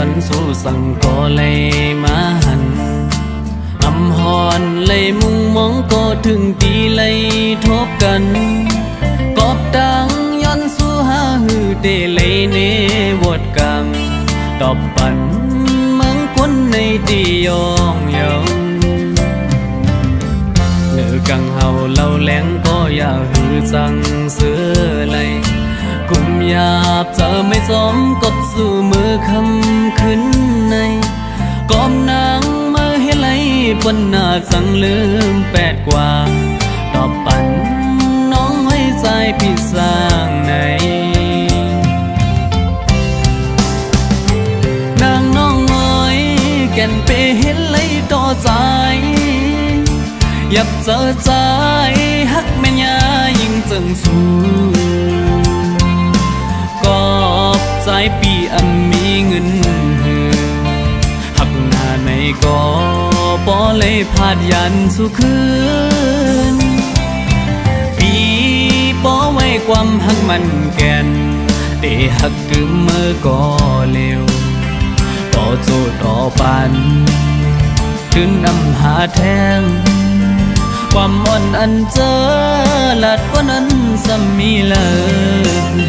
ย้อนสู่สังก็เลยมาหันอำหอนเลยมุ่งมองก็ถึงตีเลยทบกันกอบดังย้อนสู่หาหือเดเลยเนวดกังตอบปันมังคนในตียองยองเนื้อกังเฮาเล่าแหลงก็อยากหือจังเสือเลยกุมหยาบเจอไม่สมกบสู่มือคำขึ้นในกอมนางมาให้ไหลปนหน้าสังลืมแปดกว่าตอบปันน้องให้ใจพี่สร้างในนางน้องน้อยแก่นเปเห็นไหลต่อใจยับเจอใจฮักแม่ยายิ่งจังสูกอบใจปีอันมีเงินหักหน้าในก็ปอเลยพาดยันสู่คืนปีปอไว้ความหักมันแก่นเตหักกึมเมื่อก็เร็วต่อโจต่อปันถึงนำหาแทงความอ่อนอันเจอหลัดกว่านั้นสมีเลย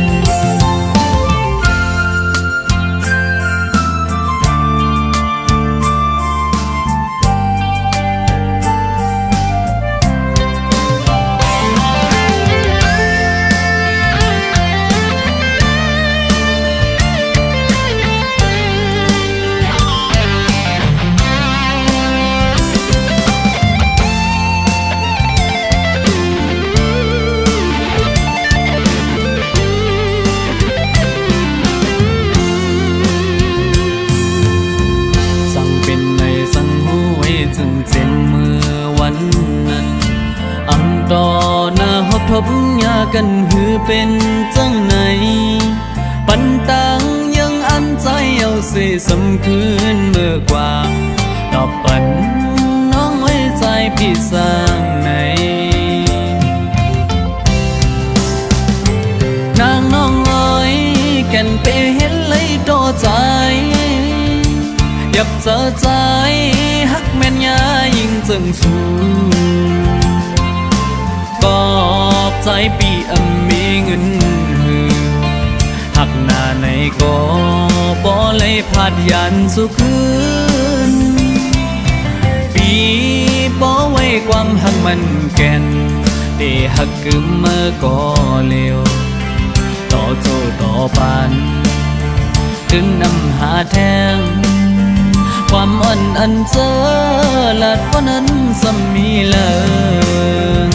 จึงเจ็บเมื่อวันนั้นอำต่อหน้าหอบทบยากันหือเป็นจังไหนปันตังยังอันใจเอาเสียสำคืนเมื่อกว่าตอบปันน้องไว้ใจพี่สร้างในนางน้องอ้อยแก่นเปเห็นเลยต่อใจยับเจอใจฮักแม่นยายิ่งจังสูกอบใจปีอันมีเงินหักหน้าในก็ปอเลยพาดยันสู่คืนปีปอไว้ความหักมันแก่นเตหักกึมเมื่อก็เร็วต่อโจต่อปันถึงนำหาแทงความอ่อนอันเจอหลัดกว่านั้นสมีเลย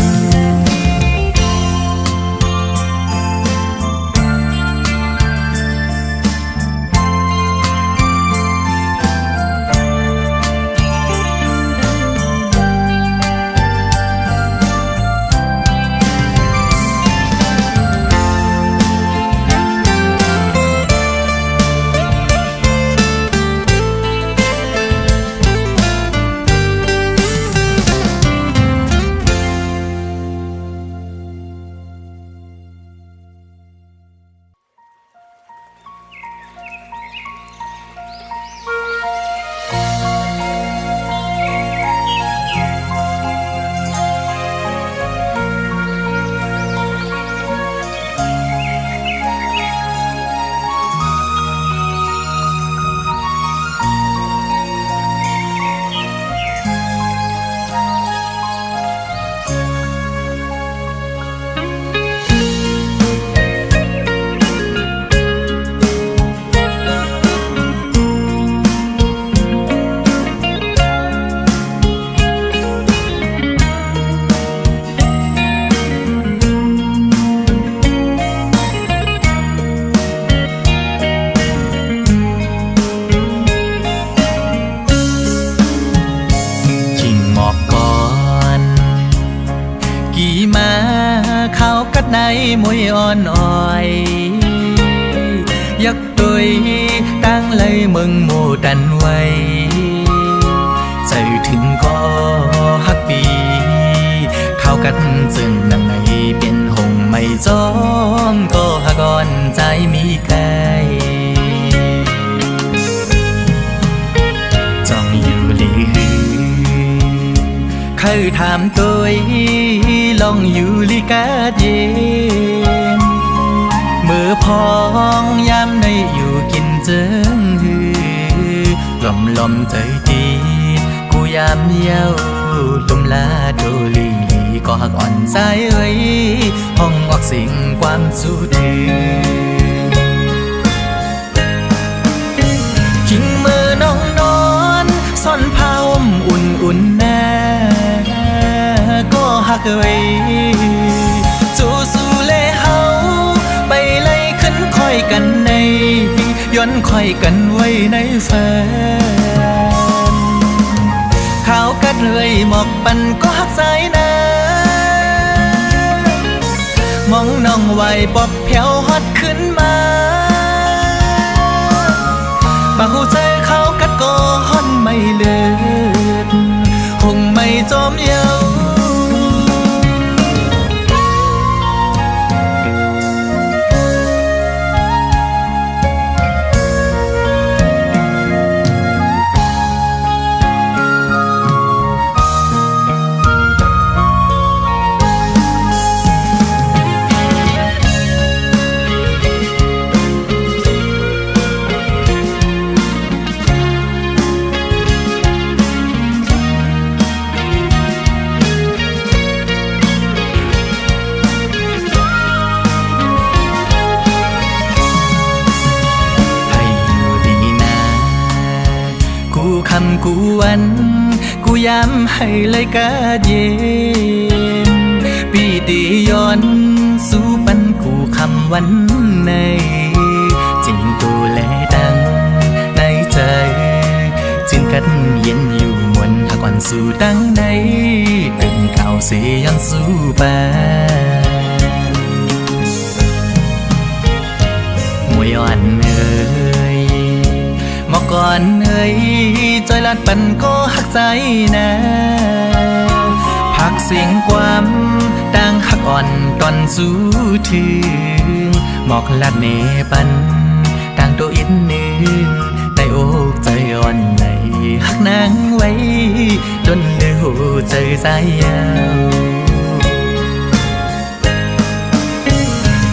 ในมวยอ่อนอ่อยยักตุยตั้งเลยมึงโมดันไว้ใจถึงก็ฮักปีเข้ากันจึงนังในเป็นหงไม่จอมก็ฮักอ่อนใจมีใคร เคยถามตัวลองอยู่ลิกาเย็นมือพองยามในอยู่กินเจิงหือลมใจดีกูยามเย้าลุมลาโดลีก็หักอ่อนใจเอ้ยห้องออกสิ่งความสู้ถือคิงมือน้องนอนซ่อนผ้าห่มอุ่นแน่ก็หักเอ้ยสู้เล่เฮาไปไล่ขึ้นค่อยกันในย้อนค่อยกันไว้ในแฟนข้าวกัดเลยหมอกปันก็หักสายน้ำมองน้องไหวปอกแผ่วฮอดขึ้นมาบางหูใจเขากัดก็ฮอนไม่เลือดคงไม่จอมเย้าคำกูวันกูย้ำให้เลยกาเย็นปีตีย้อนสู้ปันกูคำวันในจริงตูแลดังในใจจินกันเย็นอยู่มวนหากวันสู้ดังในตึงเก่าเสียงสู้ปามวยอ่อนเอ่ยมอก่อนเอ้ยจอยลัดปันก็หักใจนะพักเสียงความดังหักอ่อนตอนสู้ถึงหมอกลัดเนปันดังตัวอินนึงในอกใจอ่อนในหักนางไว้จนเดือดใจใจยาว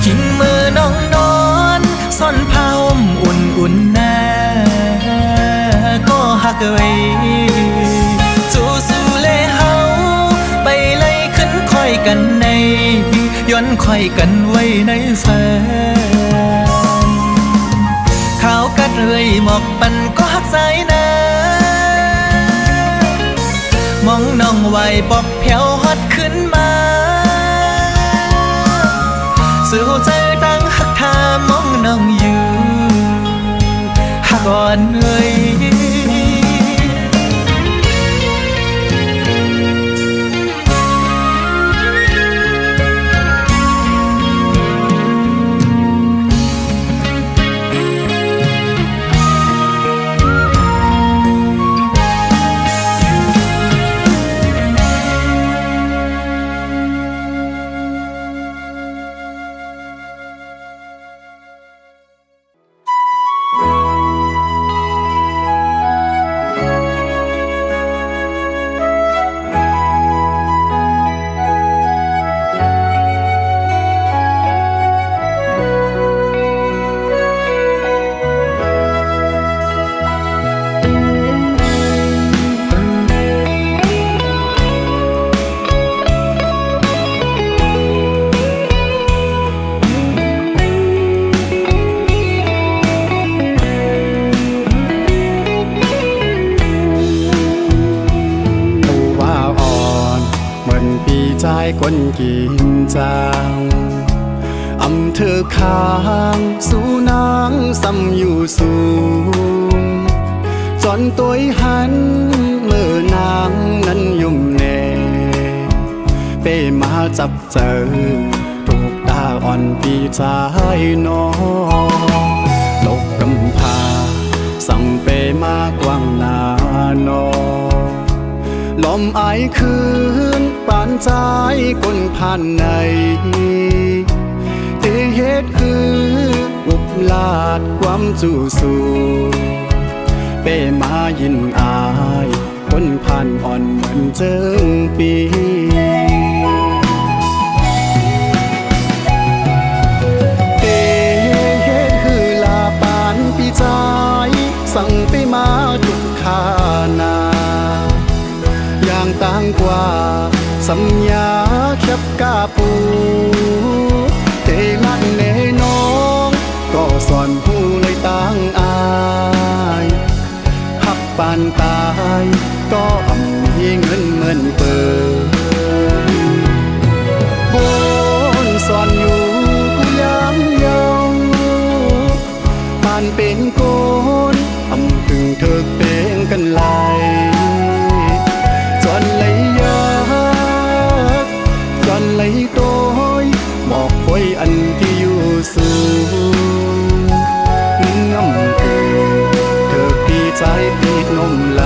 ขิงมือน้องนอนซ่อนผ้าห่มอุ่นแน่ก็หักเอ้ยสู้เล่เฮาไปไล่ขึ้นค่อยกันในย้อนค่อยกันไว้ในแฟนข้าวกัดเลยหมอกปันก็หักสายน้ำมองน้องไหวปอกแผ่วฮอดขึ้นมาสื่อใจตั้งหักทามองน้องอยู่หักอ่อนเอ้ยคนกินจางอำเธอค้างสู่นางซ้ำอยู่สูงจนตัวหันเมื่อนางนั้นยุ่มแน่เป้มาจับเจอถูกตาอ่อนพี่ชายน้องลกกำพาสั่งเป้มากว้างนานอลมไอคืนปานใจคนผ่านในที่เหตุคืออุบลาดความจู่สู้เป้มายินอายคน คนผ่านอ่อนเหมือนเจิงปีเอ๊เฮ็ดคือลาปานปีใจสั่งไปมาทุกขานาอย่างต่างกว่าสัญญาแคบกาปูเทลัดเนน้องก็สอนผู้เลยต่างอายหักปานตายก็อ่ำมีเงินเหมือนเปิดบนสอนอยู่กูย้ำเยาปานเป็นโกนอ่ำถึงเธอเป็นกันไหลจอนเลยยากจอนเลยโต้ยบอกคอยอันที่อยู่สูงง่ำเกินเธอปีใจปีนมไหล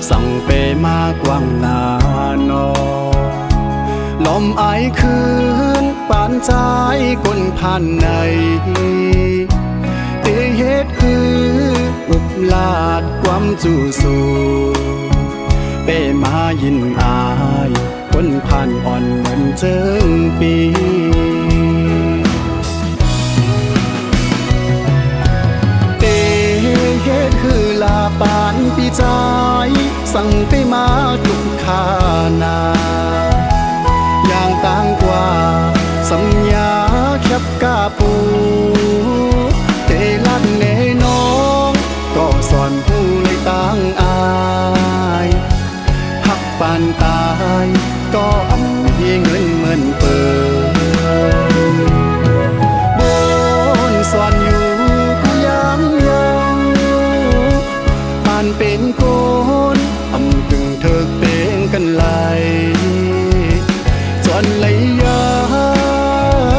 สั่งเปมากว่างนานอลมไอายคืนปานใจคนผ่านในเตเหตุคืออุบลาดความจู่สู่เปมายินอายคนผ่านอ่อนเหมือนเจิงปีเหตุคือลาปานปีใจสั่งไปมาทุกขานาอย่างต่างกว่าสัญญาแคบกาปูเทลัดเนน้องก็สอนผู้เลยต่างอายหักปานตายก็อ่ำมีเงินเหมือนเปิดบนสอนอยู่กูย้ำเยาปานเป็นโกนอ่ำถึงเธอเป็นกันไหลจอนเลยยา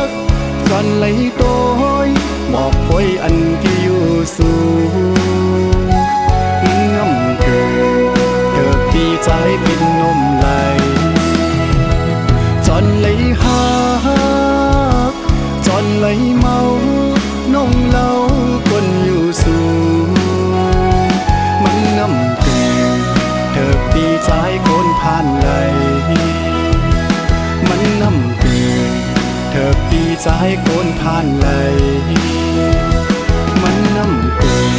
กจอนเลยโต้ยบอกคอยอันที่อยู่สูงง่ำเกินเธอปีใจเป็นนมไหลจอนเลยหักจอนเลยเมานมเหล้าคนอยู่สูงมันง่ำเกินเธอปีใจคนผ่านไหลมันง่ำเกินเธอปีใจคนผ่านไหลมันง่ำเกิน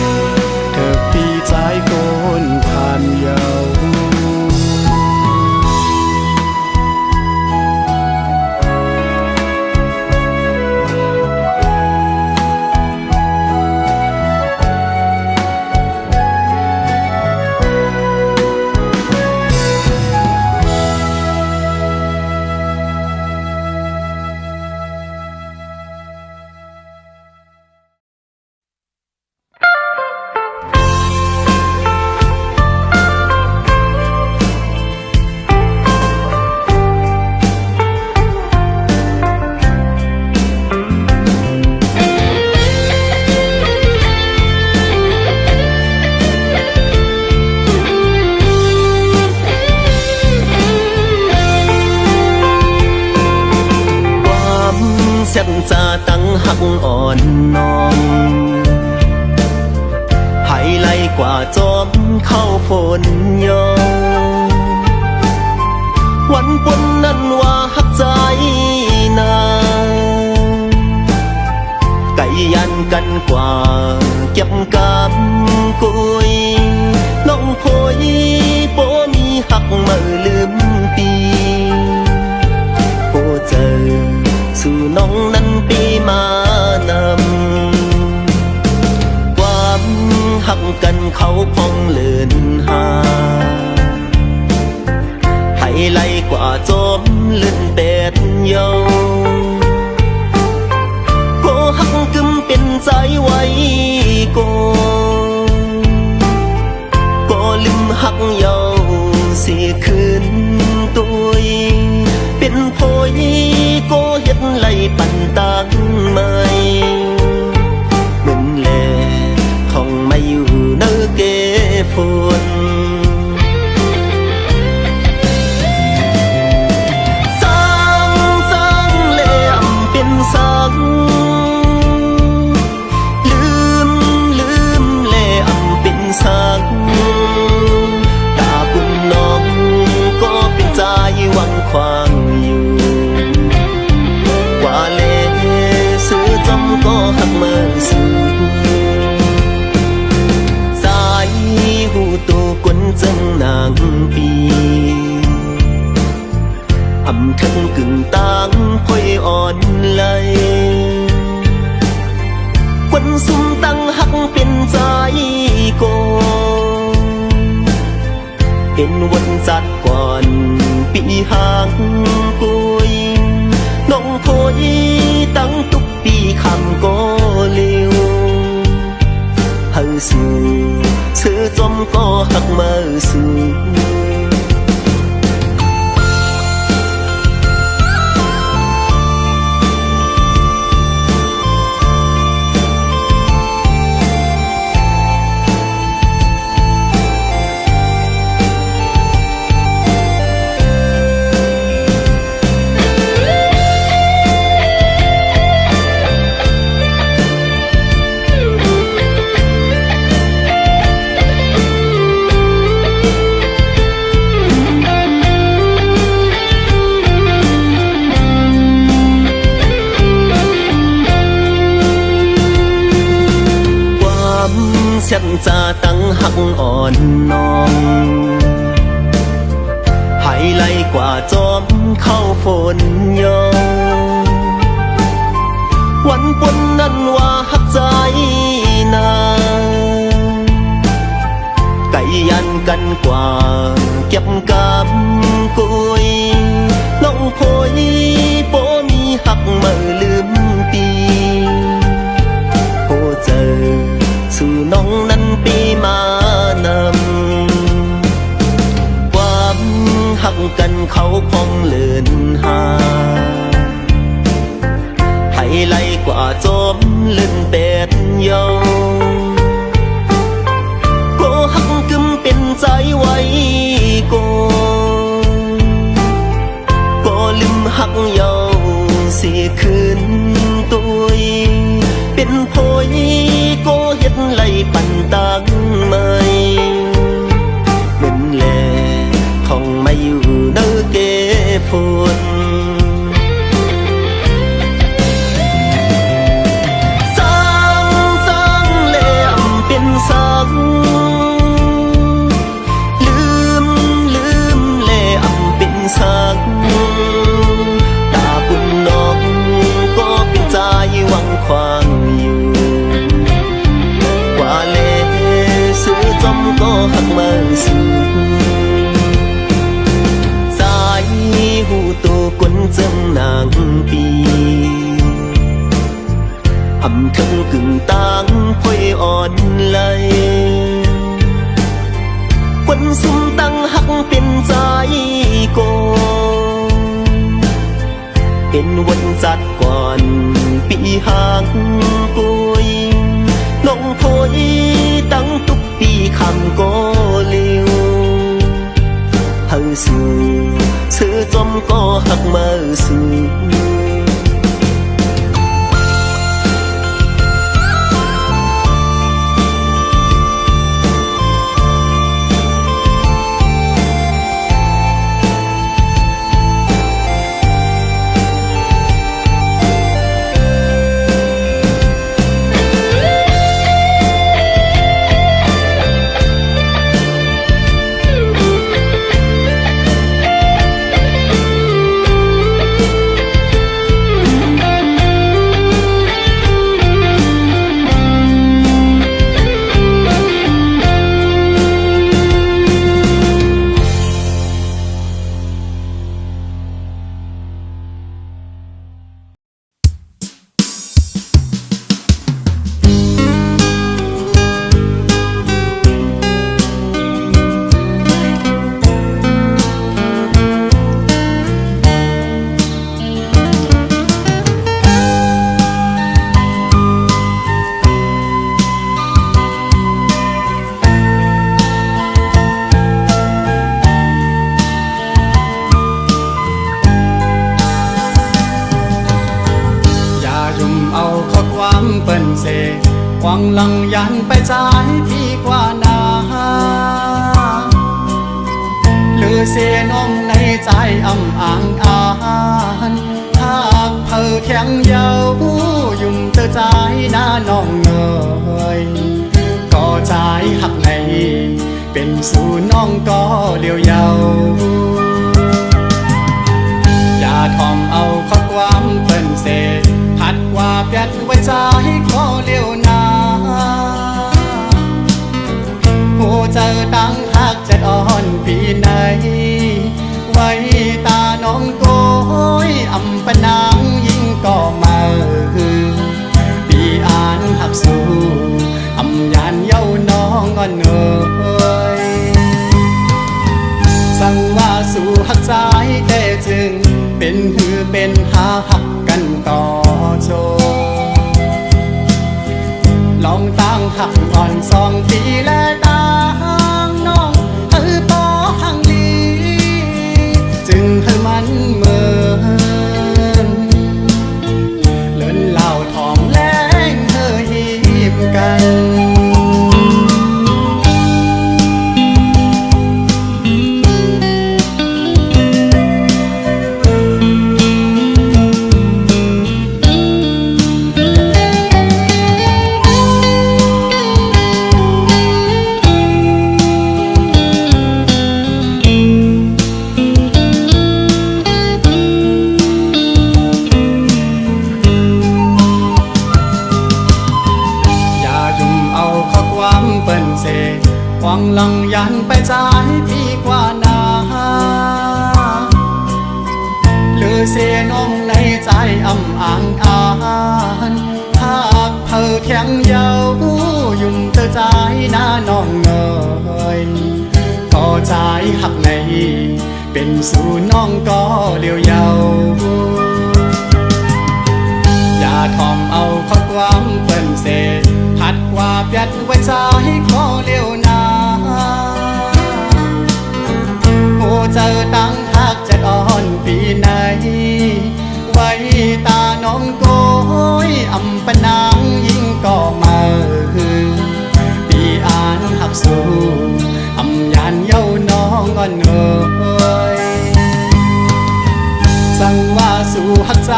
เธอปีใจคนผ่านเยาเส้นจะตั้งหักอ่อนน้องไฮไลกว่าจอมเข้าฝนยอวันปนนั้นว่าหักใจนาไก่ยันกันกว่าเก็บกำกุยน้องพอยโปมีหักมาลืมปีโปเจอสู่น้องนั้นปีมานำความหักกันเขาพองเลือนหาให้ไล่กว่าจมลื่นเป็ดเยาก็หักกึมเป็นใจไว้ก็ลืมหักเยาสิคืนตัว ฝนสร้างแหลมเป็นสังลืมแหลมเป็นสังตาบุญน้องก็เป็นใจหวังควางอยู่ว่าเลซื้อจำก็หักเมื่อสูสายหูตูกวนจังนางปีอำทึงกึ่งต่างพอยอ่อนไหลควันซุ่มตั้งหักเป็นใจโกเป็นวันจัดก่อนปีหางกุยน้องพอยตั้งทุกปีคำก็เร็วเฮาสู่เสือจอมก็หักมาสู่ ฉันจะตั้งหักอ่อนน้องให้ไล่กว่าจอมเข้าฝนยองวันปนนั้นว่าหักใจนางไก่ยันกันกว่าเก็บกำกุยน้องพอยโปมีหักมาลืมปีโปเจอสู่น้องนั้นปีมานำความหักกันเขาพองเลินหาให้ไล่กว่าจอมเล่นเป็ดเยาก็หักกึมเป็นใจไว้ก็ลืมหักเยาสิคืนตัวเป็นพอยก็เฮ็ดไล่ปันตังไม่เหมือนแลท่องไม่อยู่เนื้อเกฝนสร้างแหลมเป็นสังลืมแหลมเป็นสังตาบุญน้องก็เป็นใจหวังควางอยู่ว่าเลซื้อจอมก็หักมาสู่สายหูตัวกวนจำนางปีอำทึงกึ่งต่างพอยอ่อนไหลควันซุ่มตั้งหักเป็นใจโกเป็นวันจัดก่อนปีหางกุยน้องพอยตั้งทุกปีคำก็เร็วเฮาสู่เสือจอมก็หักมาสู่ หวังลังยันไปใจพี่กว่านาหรือเสียน้องในใจอ่ำอ่างอ่านหากเพอแข็งเยายุ่มเตอใจหน้าน้องเงยก็ใจหักในเป็นสู่น้องก็เลี้ยวเยาอย่าทอมเอาข้อความเปิ้นเสพัดว่าเปียดไว้ใจก็เลี้ยวนาหูเจอตั้งหักจะอ่อนปีไหนไว้ตาน้องโกยอำปะนางยิ่งก็มาปีอ่านหักสู้อำยานเย้าน้องอ่อนเอ่ยสั่งว่าสู่หักใจแต่จึงเป็นหือเป็นหาหักกันต่อโจลองตั้งหักอ่อน2 ปีและตั้งน้องปอหังลีจึงให้มันเหมือนเลินเหล่าทองแรงเธอหีบกันหวังลังยันไปใจพี่กว่านาหรือเสียน้องในใจอ่ำอ่างอ่านหากเพอแข็งเยายุ่มเตอใจหน้าน้องเงยก็ใจหักในเป็นสู่น้องก็เลี้ยวเยาอย่าทอมเอาข้อความเปิ้นเสพัดว่าเปียดไว้ใจก็เลี้ยวนาหูเจอตั้งหักจะอ่อนปีไหนไว้ตาน้องโกยอำปะนางยิ่งก็มาปีอ่านหักสู้อำยานเย้าน้องอ่อนเอ่ยสั่งว่าสู่หักใจ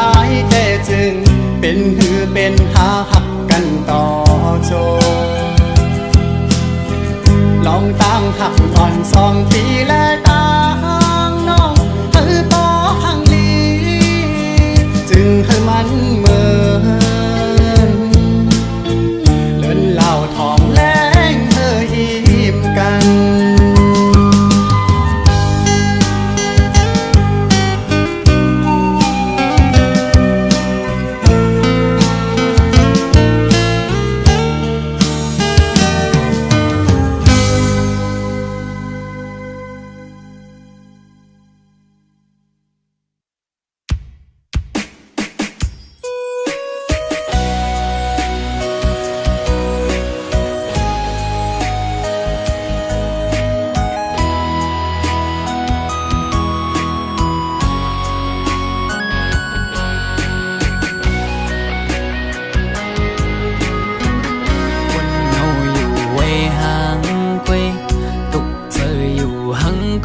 แต่จึงเป็นหือเป็นหาหักกันต่อโจลองตั้งหักอ่อน2 ปีและตั้งน้องปอหังลีจึงให้มันเหมือนเลินเหล่าทองแรงเธอหีบกัน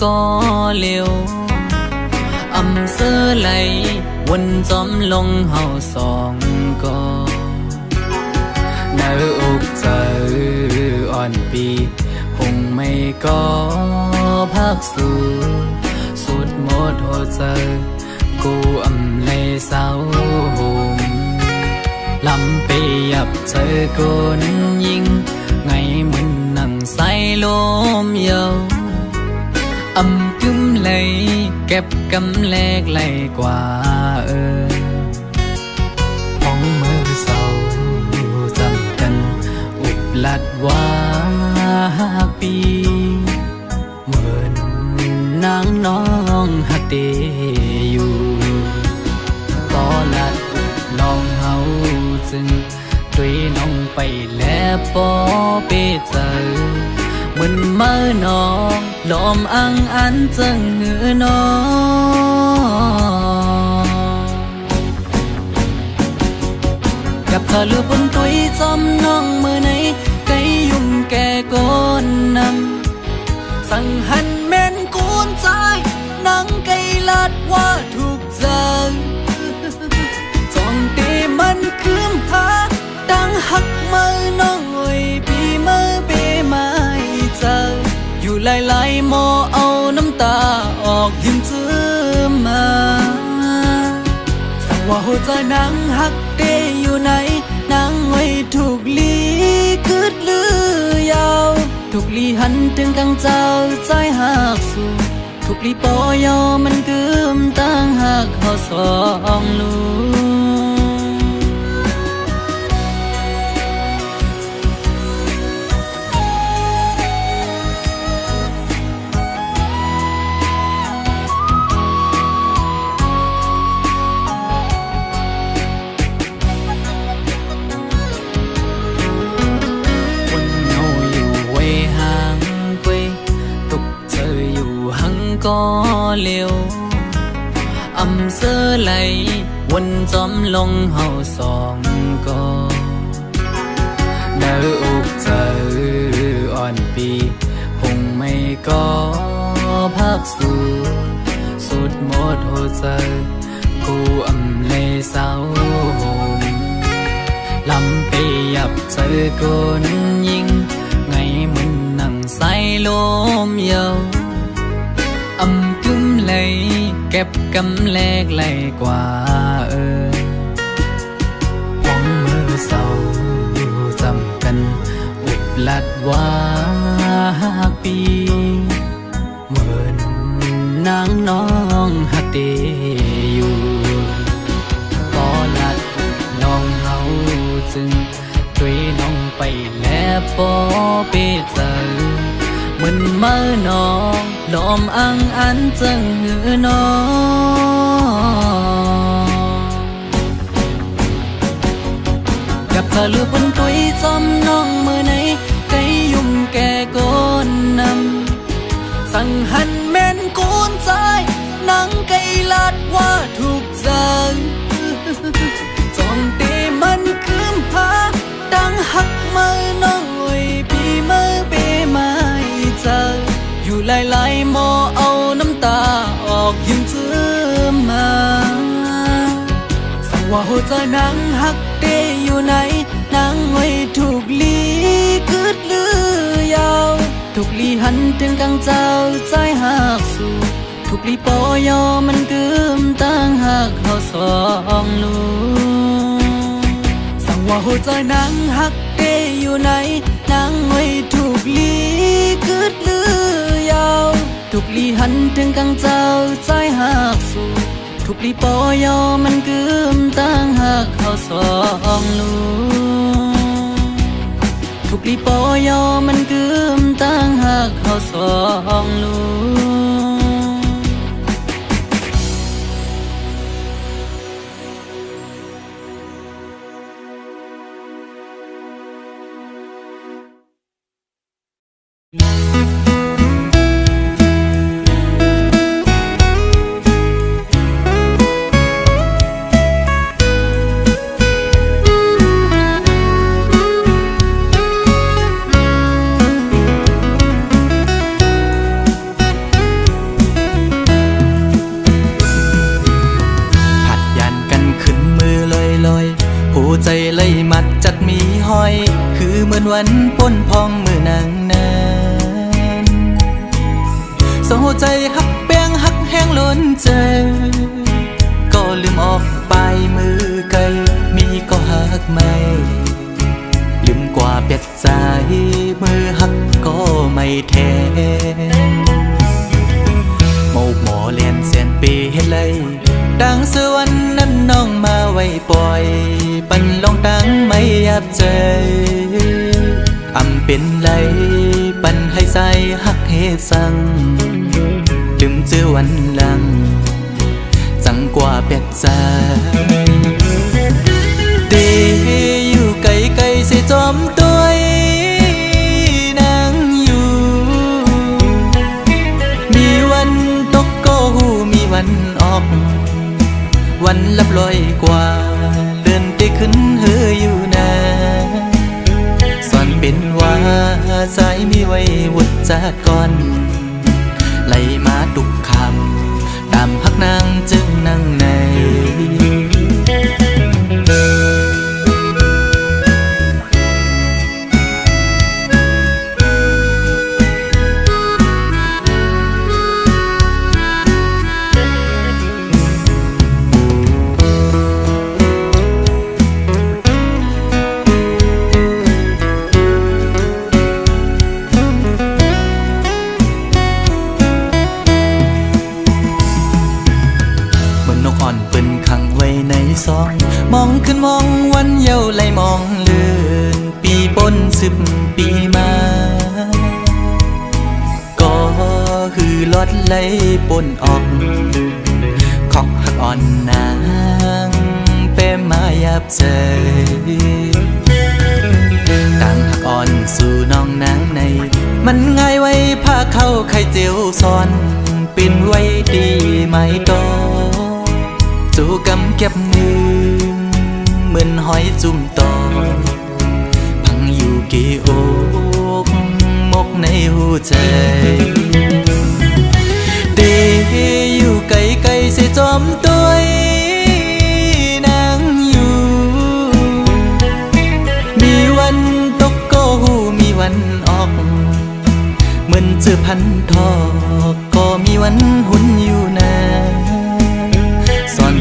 ก็เลี้ยวอำเสื้อไหลวนจอมลงเฮา2ก็เนื้ออกเจออ่อนปีคงไม่ก็พักสู่สุดหมดหัวใจกูอำเลยเศร้าห่มลำไปยับเจอคนยิงไงเหมือนนั่งใส่ลมเยาอำกึมเลยเก็บกำแลกไหลกว่าห้องมือเศร้าจำกันอุบลัดว่าปีเหมือนนางน้องหักเดอยู่ก็ลัดอุบลองเฮาจึงด้วยน้องไปแล้วปอเปเจอเหมือนเมื่อน้องลมอังอันจึงหือน้องกับ ถ้าเลือกบนตัวจำน้องมือไหนไก่ยุ่มแก่ก้นนำสั่งหันแม่นกูนใจนังไก่ลาดว่าถูกใจจองเตมันคืมหาดังหักมือน้องเอ้ยปีมือเปไม่เจออยู่หลายๆหมอเอาน้ำตาออกยิ้มจื้อมาสั่งว่าหัวใจนางหักเตอยู่ไหนนางไว้ถูกลีคืดลือยาวถูกลีหันถึงกังเจ้าใจหักสู่ถูกลีปอยอมันกึมตั้งหักเขาสองลูก็เลี้ยวอำเสื้อไหลวนจอมลงเฮาสองก็เนื้ออกเจออ่อนปีคงไม่ก็พักสู่สุดหมดหัวใจกูอำเลยเศร้าหมลำไปยับเจอคนยิงไงมันนั่งใส่ลมเยาอำกึ้มเลยเก็บกำแลกไหลกว่าหวังมือเศร้าจำกันอุบลัดว่าปีเหมือนนางน้องหักเดอยู่ก็ลัดน้องเฮาจึงช่วยน้องไปแล้วปอเปเจอมันเมื่อน้องลมอังอันจังหือน้องกับเธอเลือกบนตัวจำน้องมือไหนไก่ยุ่มแก่ก้นนำสั่งหันแม่นกูนใจนังไก่ลาดว่าถูกใจจองเตมันคืมหาดังหักมือน้องเอ้ยปีมือเปไม่เจออยู่หลายๆหมอเอาน้ำตาออกยิ้มจื้อมาสั่งว่าหัวใจนางหักเตอยู่ไหนนางไว้ถูกลีคืดลือยาวถูกลีหันถึงกังเจ้าใจหักสู่ถูกลีปอยอมันกึมตั้งหักเขาสองลูสั่งว่าหัวใจนางหักเตอยู่ไหนนางไว้ถูกลีคืดลือยาวถูกลีหันถึงกังเจ้าใจหักสู่ถูกลีปอยอมันกึมตั้งหักเขาสองลูถูกลีปอยอมันกึมตั้งหักเขาสองลูใจเลยมัดจัดมีห้อยคือเหมือนวันป้นพองมือนางนั้นโซ่ใจหักแป้งหักแห้งล้นใจก็ลืมออกไปมือไกลมีก็หักไม่ลืมกว่าเป็ดใจมือหักก็ไม่แทนโมกหมอเลียนเสียนปีเฮ็ดเลยดังเสือวันนั้นน้องมาไว้ปล่อยปันลองตั้งไม่ยับใจอำเป็นไรปันให้ใส่หักเฮสังลืมเจอวันหลังจังกว่าเป็ดใจเตอยู่ไกลไกลเสียจอมตัวนางอยู่มีวันตกก็หูมีวันออกวันลับลอยกว่าเดินไปขึ้นเฮออยู่ มีไว้วุดจากก่อนไหลมาตุกคำตามพักนางจึงนั่งในซองมองขึ้นมองวันเยาว์ไหลมองเลื่อนปีปน10 ปีมาก็คือลดไหลปนออกขอกหักอ่อนนางเป้มายับใจต่างหักอ่อนสู่น้องนางในมันง่ายไว้ผ้าเข้าไข่เจียวซ้อนปิ่นไว้ดีไม่โตจูกำเก็บนึงเหมือนหอยจุ่มตอพังอยู่กี่อกมกในหัวใจเดอยู่ไกลไกลเสียจอมตัวนางอยู่มีวันตกก็หูมีวันออกเหมือนเจอพันทอกก็มีวันหุ่นอยู่นา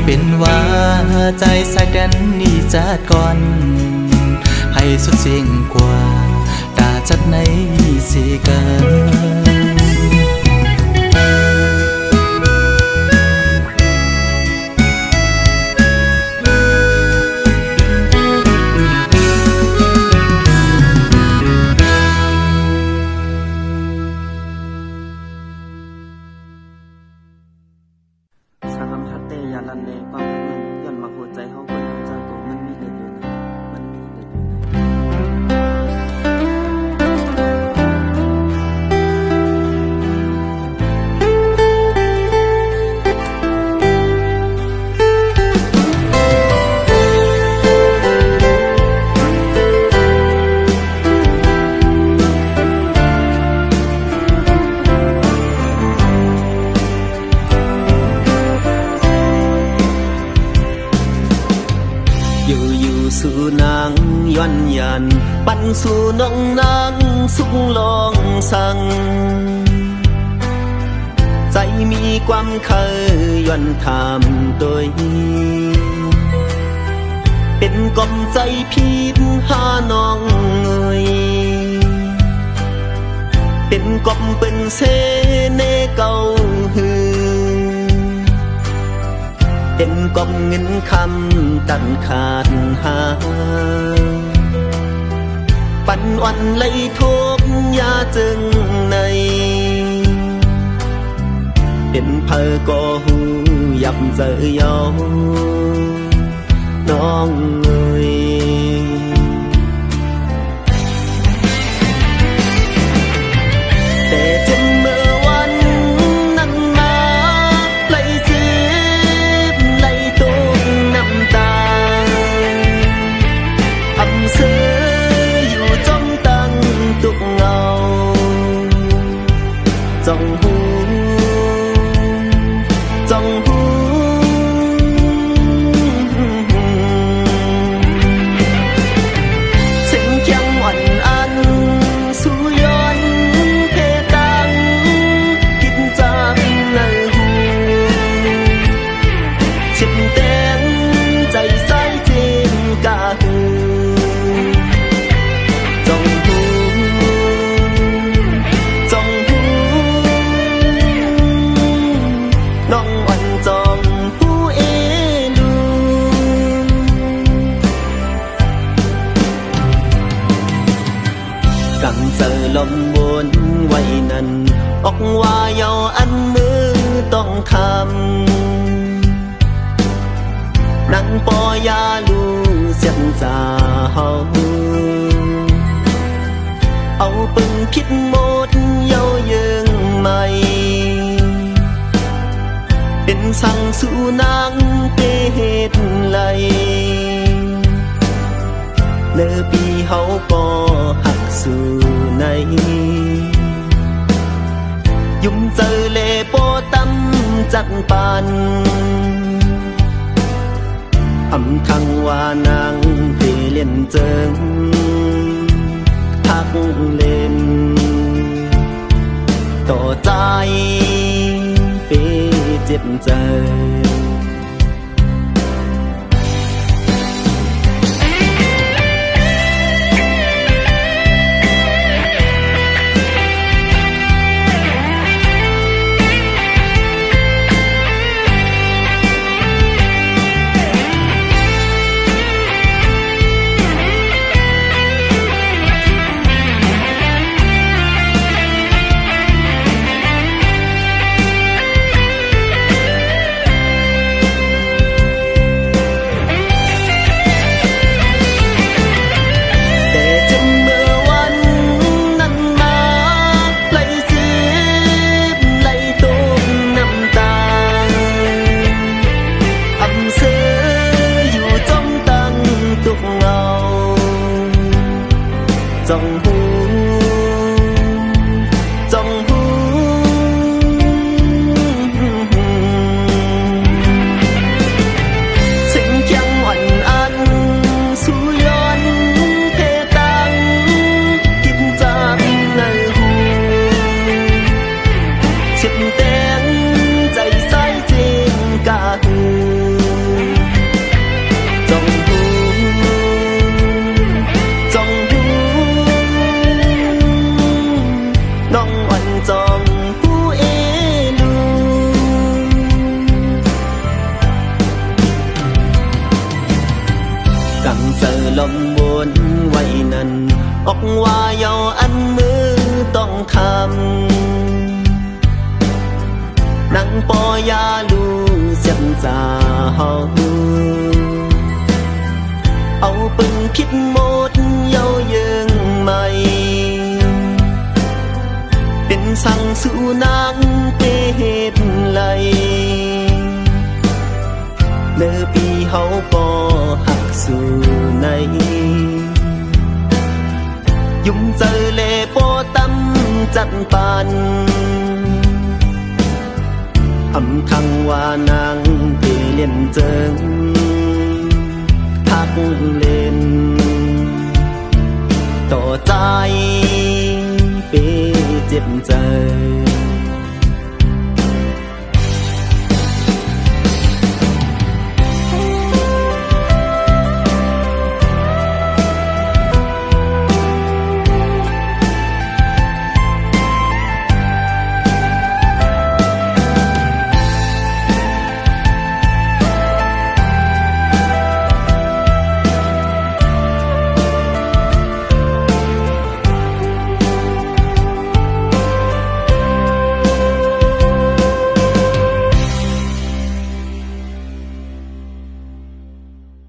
เป็นว่าใจสายกันนี่จัดก่อนให้สุดเสียงกว่าตาจัดในสีกันสู่นางย้อนยันปันสู่น้องนางสุขลองสั่งใจมีความเคยย้อนถามตัวเป็นกลมใจพีดหาน้องเอ่ยเป็นกลมเป็นเสเนเก่าหือเป็นกลมเงินคำตันขาดหาปันวันไหลทุกยาจึงในเป็นเพอก็หูยับเจอยอน้องเอ่ยแต่จนเมื่อวันนั้นมาไหลจีบไหลตุกน้ำตาอำเสออยู่จมตั้งตุกเงาจ้องหูจ้องหูกังเจอลมวนไว้นั้นออกว่าเยาอันมือต้องทำนั่งปอยาลูเสียงจาเฮาเอาปึงคิดหมดเยาเยิงใหม่เป็นสั่งสู่นางเตเหตุไหลเนอปีเฮาก็หักสู่ใน Dung giờ lệ bố tâm chặt bàn âm thăng hoa nàng thì liền chân thác lên tổ trái bế chết trời dòng hu dòng hu sinh chẳng oanh ăn su yon thế tăng kim giang ngày hu chiếc tên dày say trên cả hư dòng hu ê lu càng giờ lòng muốn quay nần ốc hoa giàu ăn mưaต้องทำnắng po ya lu xiêm già hòเอาปึงคิดหมดเย้ายังไม่เป็นสั่งสู่นางเปเหตุไหลเมื่อปีเฮาก็หักสู่ในยุ่งเจอเล่โปตั้มจัดปานอำทังว่านางเปเลียนเจิงทักเล่นต่อใจเจ็บใจ